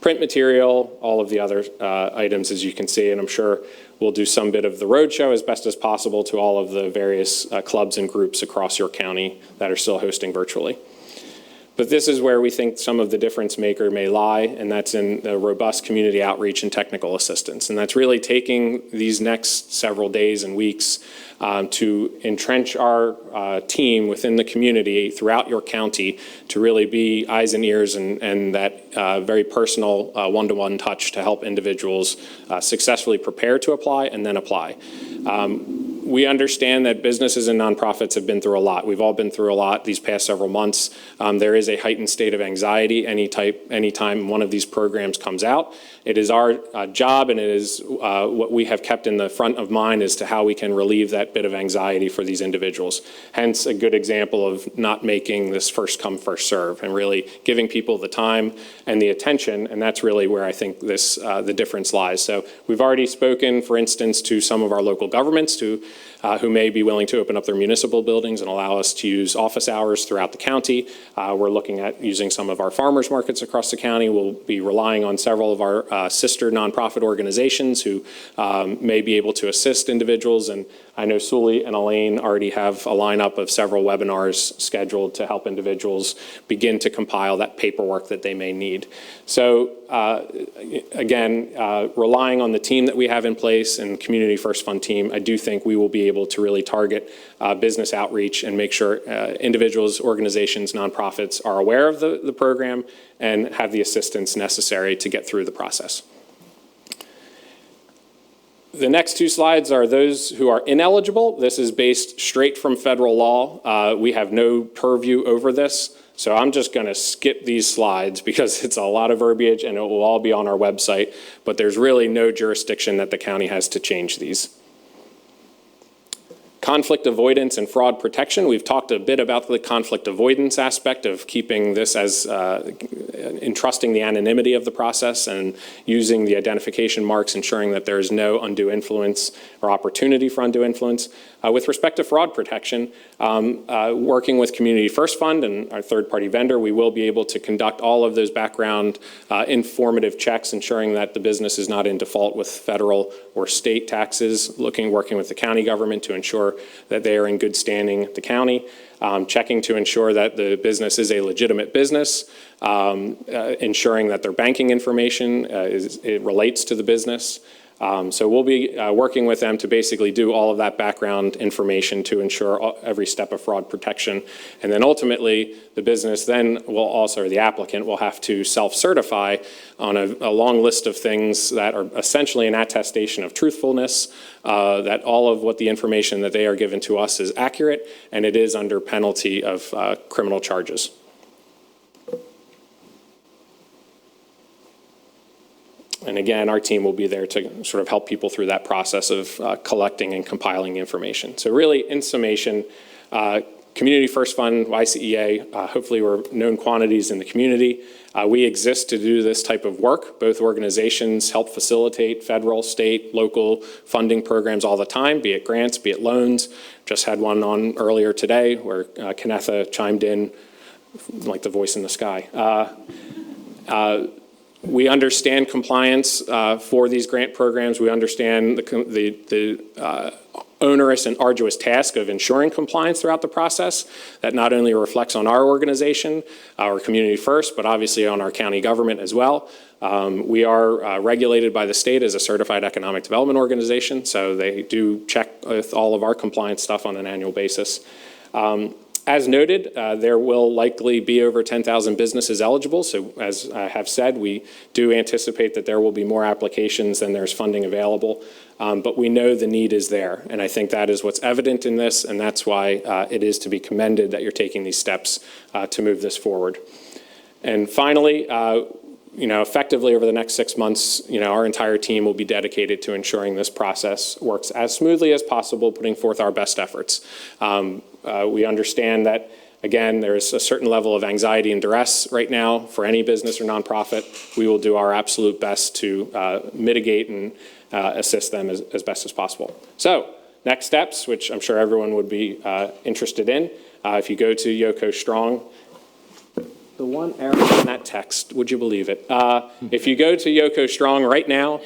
print material, all of the other items, as you can see, and I'm sure we'll do some bit of the roadshow as best as possible to all of the various clubs and groups across your county that are still hosting virtually. But this is where we think some of the difference maker may lie, and that's in the robust community outreach and technical assistance. And that's really taking these next several days and weeks to entrench our team within the community throughout your county to really be eyes and ears and that very personal one-to-one touch to help individuals successfully prepare to apply and then apply. We understand that businesses and nonprofits have been through a lot. We've all been through a lot these past several months. There is a heightened state of anxiety anytime one of these programs comes out. It is our job, and it is what we have kept in the front of mind as to how we can relieve that bit of anxiety for these individuals. Hence, a good example of not making this first come, first serve, and really giving people the time and the attention, and that's really where I think this the difference lies. So we've already spoken, for instance, to some of our local governments who may be willing to open up their municipal buildings and allow us to use office hours throughout the county. We're looking at using some of our farmers markets across the county. We'll be relying on several of our sister nonprofit organizations who may be able to assist individuals. And I know Sully and Elaine already have a lineup of several webinars scheduled to help individuals begin to compile that paperwork that they may need. So again, relying on the team that we have in place and Community First Fund team, I do think we will be able to really target business outreach and make sure individuals, organizations, nonprofits are aware of the program and have the assistance necessary to get through the process. The next two slides are those who are ineligible. This is based straight from federal law. We have no purview over this. So I'm just going to skip these slides because it's a lot of verbiage and it will all be on our website, but there's really no jurisdiction that the county has to change these. Conflict avoidance and fraud protection. We've talked a bit about the conflict avoidance aspect of keeping this as entrusting the anonymity of the process and using the identification marks, ensuring that there is no undue influence or opportunity for undue influence. With respect to fraud protection, working with Community First Fund and our third-party vendor, we will be able to conduct all of those background informative checks, ensuring that the business is not in default with federal or state taxes, working with the county government to ensure that they are in good standing at the county, checking to ensure that the business is a legitimate business, ensuring that their banking information it relates to the business. So we'll be working with them to basically do all of that background information to ensure every step of fraud protection. And then ultimately, the business then will also, or the applicant will have to self-certify on a long list of things that are essentially an attestation of truthfulness, that all of what the information that they are given to us is accurate, and it is under penalty of criminal charges. And again, our team will be there to sort of help people through that process of collecting and compiling information. So really, in summation, Community First Fund, YCEA, hopefully we're known quantities in the community. We exist to do this type of work. Both organizations help facilitate federal, state, local funding programs all the time, be it grants, be it loans. Just had one on earlier today where Kennetha chimed in like the voice in the sky. We understand compliance for these grant programs. We understand the onerous and arduous task of ensuring compliance throughout the process. That not only reflects on our organization, our Community First, but obviously on our county government as well. We are regulated by the state as a certified economic development organization, so they do check with all of our compliance stuff on an annual basis. As noted, there will likely be over 10,000 businesses eligible. So as I have said, we do anticipate that there will be more applications than there's funding available. But we know the need is there. And I think that is what's evident in this. And that's why it is to be commended that you're taking these steps to move this forward. And finally, effectively over the next 6 months, our entire team will be dedicated to ensuring this process works as smoothly as possible, putting forth our best efforts. We understand that, again, there's a certain level of anxiety and duress right now for any business or nonprofit. We will do our absolute best to mitigate and assist them as best as possible. So, next steps, which I'm sure everyone would be interested in. If you go to Yoko Strong, the one error in that text, would you believe it? If you go to Yoko Strong right now,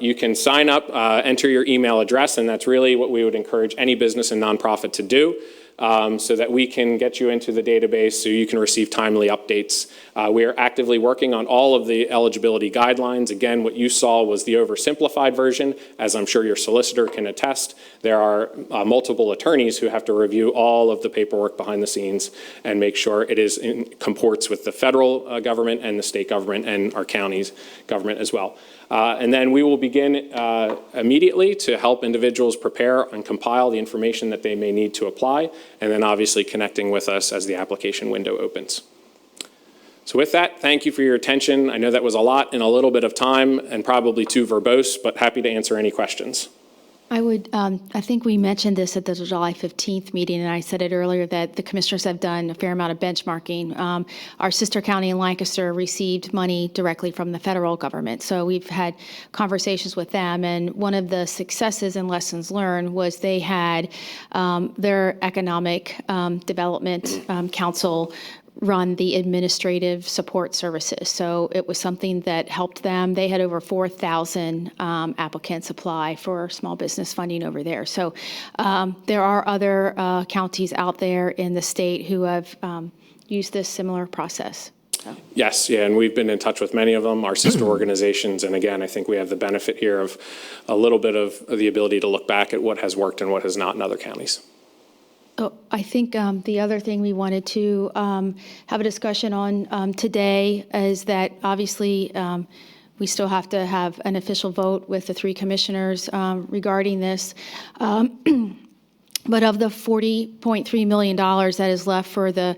you can sign up, enter your email address, and that's really what we would encourage any business and nonprofit to do, so that we can get you into the database so you can receive timely updates. We are actively working on all of the eligibility guidelines. Again, what you saw was the oversimplified version. As I'm sure your solicitor can attest, there are multiple attorneys who have to review all of the paperwork behind the scenes and make sure it is in comports with the federal government and the state government and our county's government as well. And then we will begin immediately to help individuals prepare and compile the information that they may need to apply, and then obviously connecting with us as the application window opens. So with that, thank you for your attention. I know that was a lot in a little bit of time and probably too verbose, but happy to answer any questions. I think we mentioned this at the July 15th meeting, and I said it earlier that the commissioners have done a fair amount of benchmarking. Our sister county in Lancaster received money directly from the federal government, so we've had conversations with them, and one of the successes and lessons learned was they had their economic development council run the administrative support services. So it was something that helped them. They had over 4,000 applicants apply for small business funding over there. So there are other counties out there in the state who have used this similar process. So. Yes, yeah, and we've been in touch with many of them, our sister organizations, and again, I think we have the benefit here of a little bit of the ability to look back at what has worked and what has not in other counties. Oh, I think the other thing we wanted to have a discussion on today is that obviously we still have to have an official vote with the three commissioners regarding this. But of the $40.3 million that is left for the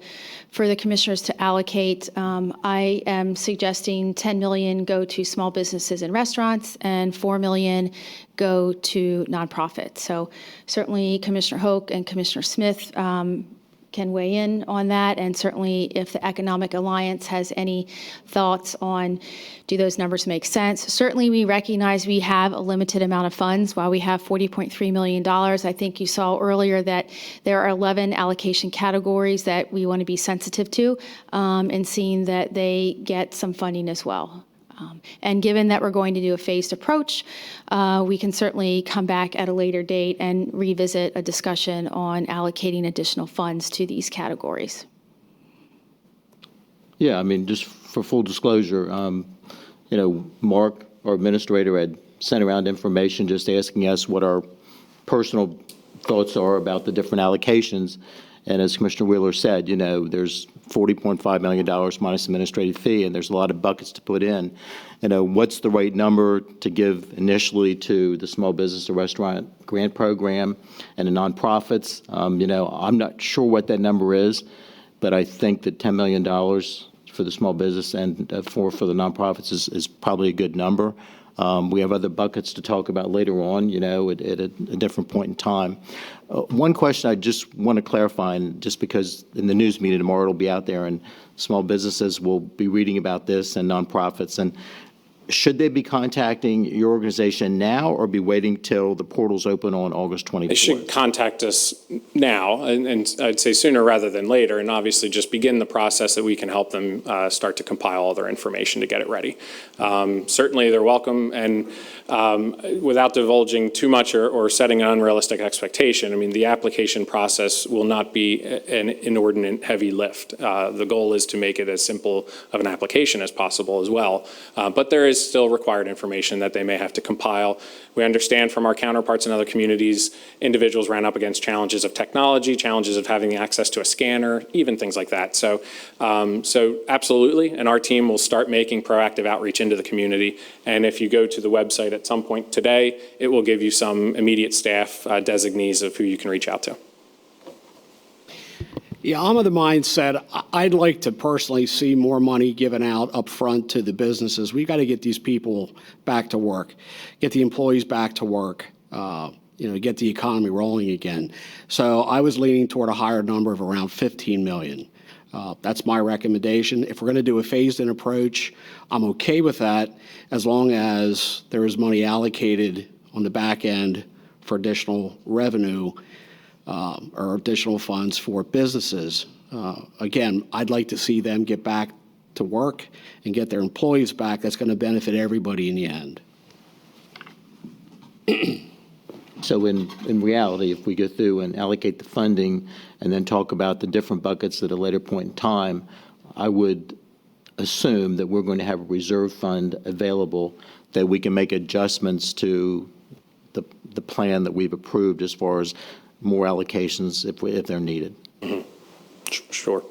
commissioners to allocate, I am suggesting $10 million go to small businesses and restaurants and $4 million go to nonprofits. So certainly Commissioner Hoke and Commissioner Smith can weigh in on that, and certainly if the Economic Alliance has any thoughts on do those numbers make sense. Certainly we recognize we have a limited amount of funds. While we have $40.3 million, I think you saw earlier that there are 11 allocation categories that we want to be sensitive to and seeing that they get some funding as well. And given that we're going to do a phased approach, we can certainly come back at a later date and revisit a discussion on allocating additional funds to these categories. Yeah, I mean, just for full disclosure, Mark, our administrator, had sent around information just asking us what our personal thoughts are about the different allocations. And as Commissioner Wheeler said, there's $40.5 million minus administrative fee, and there's a lot of buckets to put in. What's the right number to give initially to the small business or restaurant grant program and the nonprofits? I'm not sure what that number is, but I think that $10 million for the small business and for the nonprofits is probably a good number. We have other buckets to talk about later on, at a different point in time. One question I just want to clarify, and just because in the news media tomorrow it'll be out there and small businesses will be reading about this and nonprofits, and should they be contacting your organization now or be waiting till the portals open on August 24th? They should contact us now, and I'd say sooner rather than later, and obviously just begin the process that we can help them start to compile all their information to get it ready. Certainly they're welcome, and without divulging too much or setting an unrealistic expectation, I mean, the application process will not be an inordinate heavy lift. The goal is to make it as simple of an application as possible as well, but there is still required information that they may have to compile. We understand from our counterparts in other communities, individuals ran up against challenges of technology, challenges of having access to a scanner, even things like that. So absolutely, and our team will start making proactive outreach into the community. And if you go to the website at some point today, it will give you some immediate staff designees of who you can reach out to. Yeah, I'm of the mindset, I'd like to personally see more money given out up front to the businesses. We've got to get these people back to work, get the employees back to work, get the economy rolling again. So I was leaning toward a higher number of around 15 million. That's my recommendation. If we're going to do a phased-in approach, I'm okay with that as long as there is money allocated on the back end for additional revenue or additional funds for businesses. again, I'd like to see them get back to work and get their employees back. That's going to benefit everybody in the end. So in reality, if we go through and allocate the funding and then talk about the different buckets at a later point in time, I would assume that we're going to have a reserve fund available that we can make adjustments to the plan that we've approved as far as more allocations if they're needed. Sure.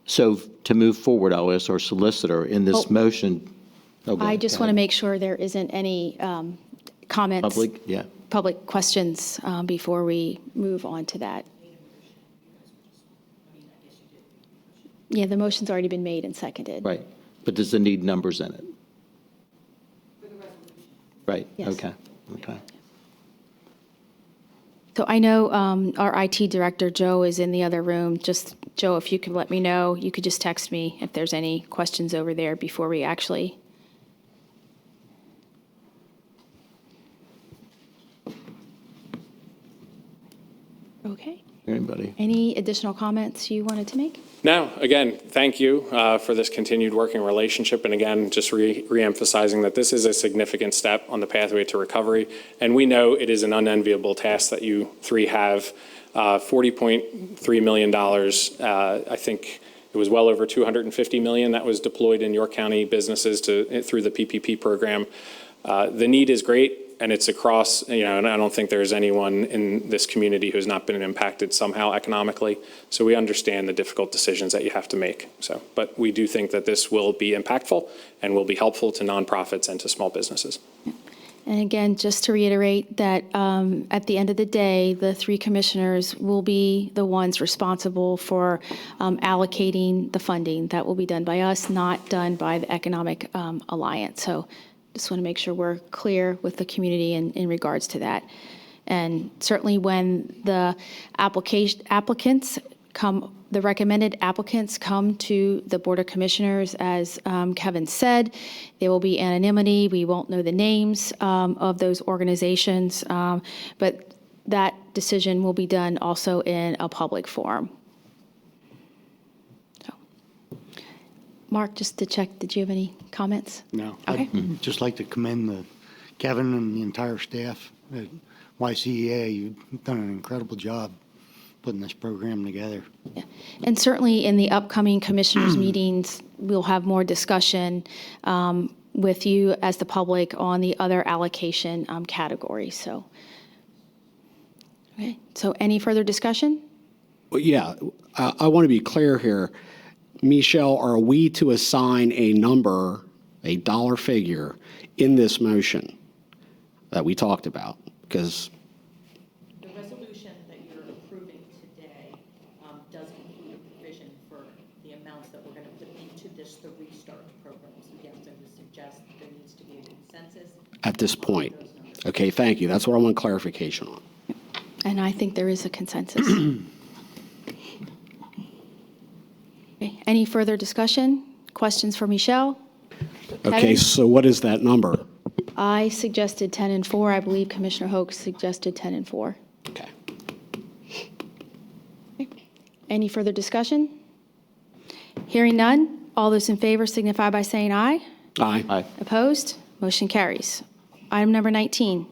So to move forward, I'll ask our solicitor in this motion. I just want to make sure there isn't any comments. Public questions before we move on to that. Yeah, the motion's already been made and seconded. Right. But does it need numbers in it? For the resolution. Right. Yes. Okay. So I know our IT director, Joe, is in the other room. Just, Joe, if you could let me know, you could just text me if there's any questions over there before we actually. Okay. Anybody? Any additional comments you wanted to make? No, again, thank you for this continued working relationship. And again, just reemphasizing that this is a significant step on the pathway to recovery. And we know it is an unenviable task that you three have. $40.3 million, I think it was well over $250 million that was deployed in York County businesses through the PPP program. The need is great. And it's across, and I don't think there's anyone in this community who's not been impacted somehow economically. So we understand the difficult decisions that you have to make. But we do think that this will be impactful and will be helpful to nonprofits and to small businesses. And again, just to reiterate that at the end of the day, the three commissioners will be the ones responsible for allocating the funding. That will be done by us, not done by the Economic Alliance. So just want to make sure we're clear with the community in regards to that. And certainly when the applicants come, the recommended applicants come to the Board of Commissioners, as Kevin said, there will be anonymity. We won't know the names of those organizations, but that decision will be done also in a public forum. Mark, just to check, did you have any comments? No. Okay. I'd just like to commend Kevin and the entire staff at YCEA. You've done an incredible job putting this program together. Yeah. And certainly in the upcoming commissioners' meetings, we'll have more discussion with you as the public on the other allocation categories. So, okay. So any further discussion? Well, yeah, I want to be clear here. Michelle, are we to assign a number, a dollar figure, in this motion that we talked about? Because the resolution that you're approving today does include a provision for the amounts that we're going to put into the restart program. So yes, I would suggest there needs to be a consensus at this point. Okay, thank you. That's what I want clarification on. And I think there is a consensus. Okay. Any further discussion? Questions for Michelle? Okay, Kevin? so what is that number? I suggested 10 and 4. I believe Commissioner Hoke suggested 10 and 4. Okay. Okay. Any further discussion? Hearing none, all those in favor signify by saying aye. Aye. Aye. Opposed? Motion carries. Item number 19.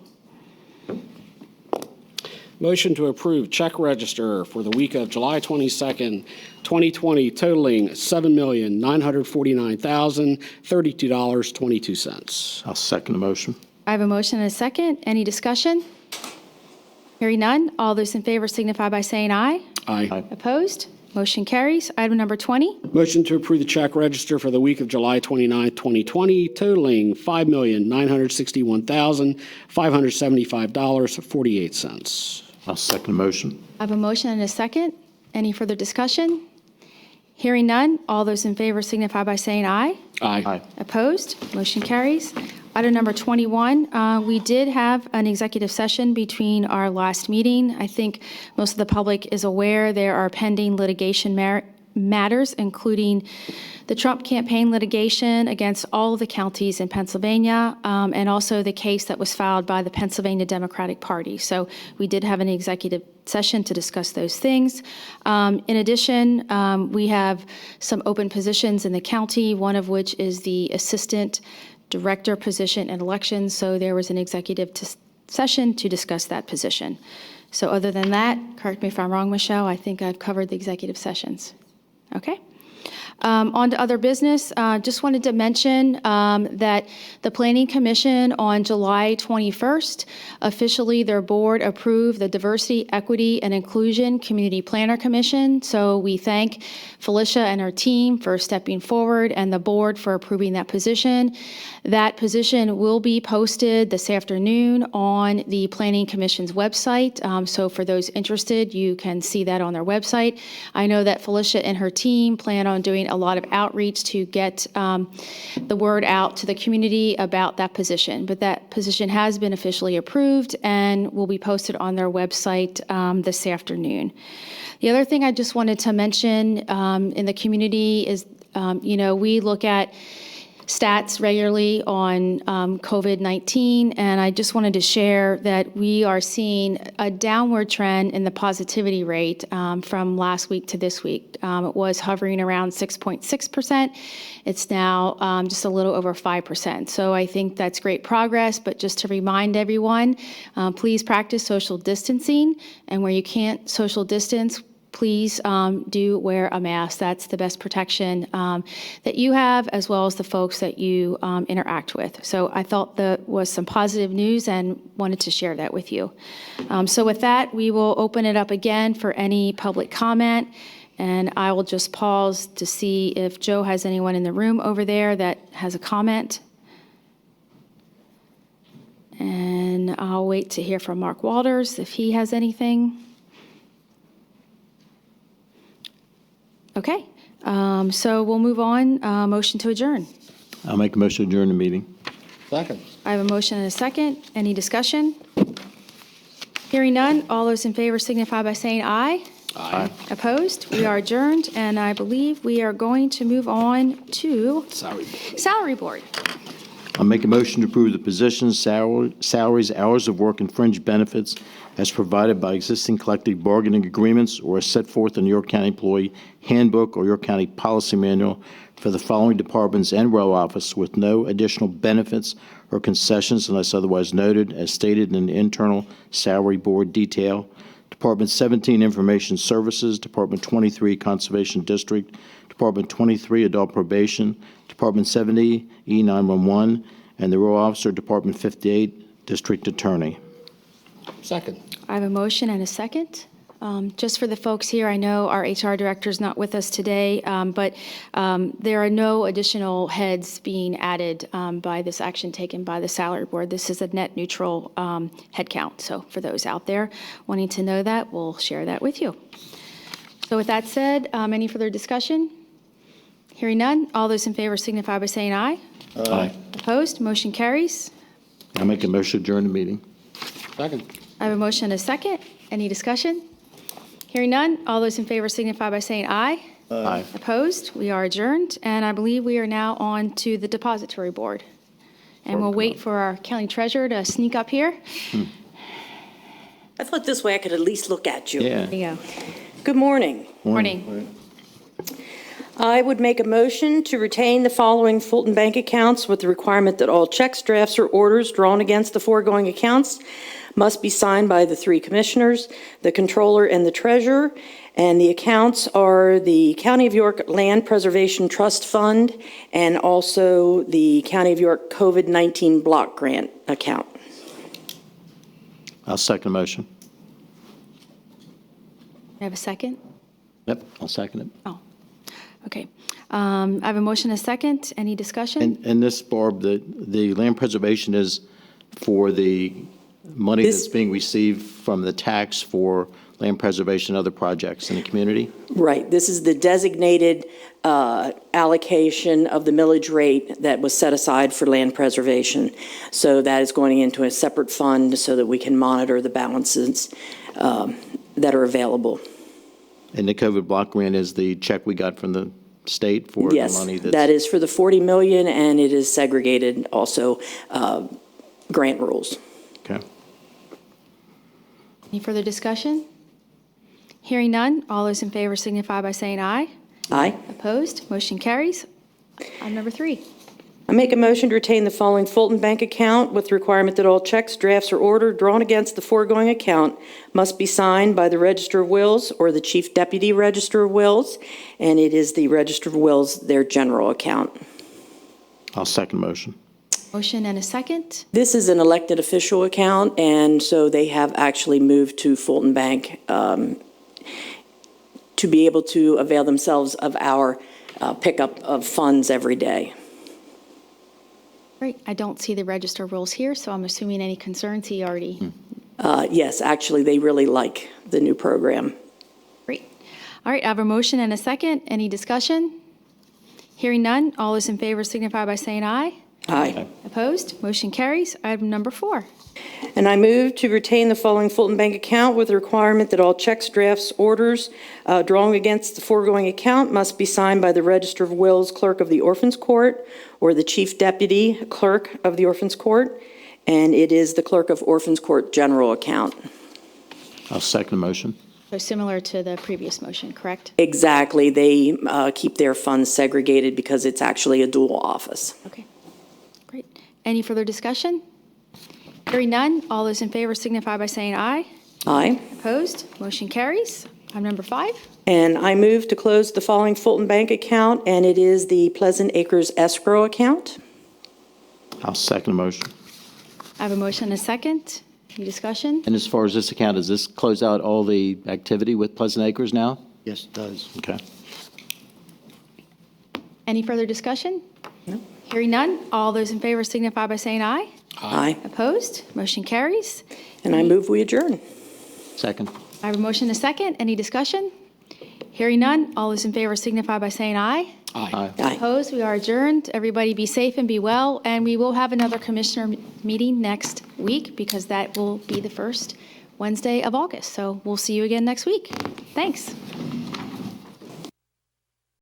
Motion to approve check register for the week of July 22nd, 2020, totaling $7,949,032.22. I'll second the motion. I have a motion and a second. Any discussion? Hearing none, all those in favor signify by saying aye. Aye. Opposed? Motion carries. Item number 20. Motion to approve the check register for the week of July 29th, 2020, totaling $5,961,575.48. I'll second the motion. I have a motion and a second. Any further discussion? Hearing none, all those in favor signify by saying aye. Aye. Aye. Opposed? Motion carries. Item number 21, we did have an executive session between our last meeting. I think most of the public is aware there are pending litigation matters, including the Trump campaign litigation against all of the counties in Pennsylvania, and also the case that was filed by the Pennsylvania Democratic Party. So we did have an executive session to discuss those things. In addition, we have some open positions in the county, one of which is the Assistant Director position in elections. So there was an executive session to discuss that position. So other than that, correct me if I'm wrong, Michelle, I think I've covered the executive sessions. Okay. On to other business. Just wanted to mention that the Planning Commission on July 21st, officially their board approved the Diversity, Equity, and Inclusion Community Planner Commission. So we thank Felicia and her team for stepping forward and the board for approving that position. That position will be posted this afternoon on the Planning Commission's website. So for those interested, you can see that on their website. I know that Felicia and her team plan on doing a lot of outreach to get the word out to the community about that position. But that position has been officially approved and will be posted on their website this afternoon. The other thing I just wanted to mention in the community is, we look at stats regularly on COVID-19, and I just wanted to share that we are seeing a downward trend in the positivity rate from last week to this week. It was hovering around 6.6%. It's now just a little over 5%. So I think that's great progress, but just to remind everyone, please practice social distancing, and where you can't social distance, please do wear a mask. That's the best protection that you have, as well as the folks that you interact with. So I thought that was some positive news and wanted to share that with you. So with that, we will open it up again for any public comment. And I will just pause to see if Joe has anyone in the room over there that has a comment. And I'll wait to hear from Mark Walters if he has anything. Okay, so we'll move on. Motion to adjourn. I'll make a motion to adjourn the meeting. Second. I have a motion and a second. Any discussion? Hearing none, all those in favor signify by saying aye. Aye. Opposed? We are adjourned, and I believe we are going to move on to Salary Board. I'll make a motion to approve the positions, salaries, hours of work, and fringe benefits as provided by existing collective bargaining agreements or as set forth in the York County Employee Handbook or York County Policy Manual for the following departments and row office with no additional benefits or concessions unless otherwise noted as stated in the internal salary board detail. Department 17, Information Services, Department 23, Conservation District, Department 23, Adult Probation, Department 70, E911, and the row officer, Department 58, District Attorney. Second. I have a motion and a second. Just for the folks here, I know our HR director is not with us today, but there are no additional heads being added by this action taken by the salary board. This is a net neutral head count. So for those out there wanting to know that, we'll share that with you. So with that said, any further discussion? Hearing none, all those in favor signify by saying aye. Aye. Opposed? Motion carries. I'll make a motion to adjourn the meeting. Second. I have a motion and a second. Any discussion? Hearing none, all those in favor signify by saying aye. Aye. Opposed? We are adjourned, and I believe we are now on to the Depository Board. And we'll wait for our county treasurer to sneak up here. I thought this way I could at least look at you. Yeah. There you go. Good morning. Morning. I would make a motion to retain the following Fulton Bank accounts with the requirement that all checks, drafts, or orders drawn against the foregoing accounts must be signed by the three commissioners, the controller, and the treasurer. And the accounts are the County of York Land Preservation Trust Fund and also the County of York COVID-19 Block Grant account. I'll second the motion. I have a second? Yep, I'll second it. Oh, okay. I have a motion and a second. Any discussion? And this, Barb, the land preservation is for the money This- that's being received from the tax for land preservation and other projects in the community? Right. This is the designated allocation of the millage rate that was set aside for land preservation. So that is going into a separate fund so that we can monitor the balances that are available. And the COVID block grant is the check we got from the state for the Yes, money that's... that is for the 40 million, and it is segregated also grant rules. Okay. Any further discussion? Hearing none, all those in favor signify by saying aye. Aye. Opposed? Motion carries. Item number 3. I make a motion to retain the following Fulton Bank account with the requirement that all checks, drafts, or order drawn against the foregoing account must be signed by the Register of Wills or the Chief Deputy Register of Wills, and it is the Register of Wills, their general account. I'll second motion. Motion and a second. This is an elected official account, and so they have actually moved to Fulton Bank to be able to avail themselves of our pickup of funds every day. Great. I don't see the Register of Rules here, so I'm assuming any concerns he already... Yes, actually, they really like the new program. Great. All right, I have a motion and a second. Any discussion? Hearing none, all those in favor signify by saying aye. Aye. Opposed? Motion carries. Item number 4. And I move to retain the following Fulton Bank account with the requirement that all checks, drafts, orders drawn against the foregoing account must be signed by the Register of Wills Clerk of the Orphans Court or the Chief Deputy Clerk of the Orphans Court, and it is the Clerk of Orphans Court general account. I'll second the motion. So similar to the previous motion, correct? Exactly. They keep their funds segregated because it's actually a dual office. Okay. Great. Any further discussion? Hearing none, all those in favor signify by saying aye. Aye. Opposed? Motion carries. Item number 5. And I move to close the following Fulton Bank account, and it is the Pleasant Acres escrow account. I'll second the motion. I have a motion and a second. Any discussion? And as far as this account, does this close out all the activity with Pleasant Acres now? Yes, it does. Okay. Any further discussion? No. Hearing none, all those in favor signify by saying aye. Aye. Opposed? Motion carries. And I move we adjourn. Second. I have a motion and a second. Any discussion? Hearing none, all those in favor signify by saying aye. Aye. Aye. Opposed? We are adjourned. Everybody be safe and be well, and we will have another commissioner meeting next week because that will be the first Wednesday of August. So we'll see you again next week. Thanks.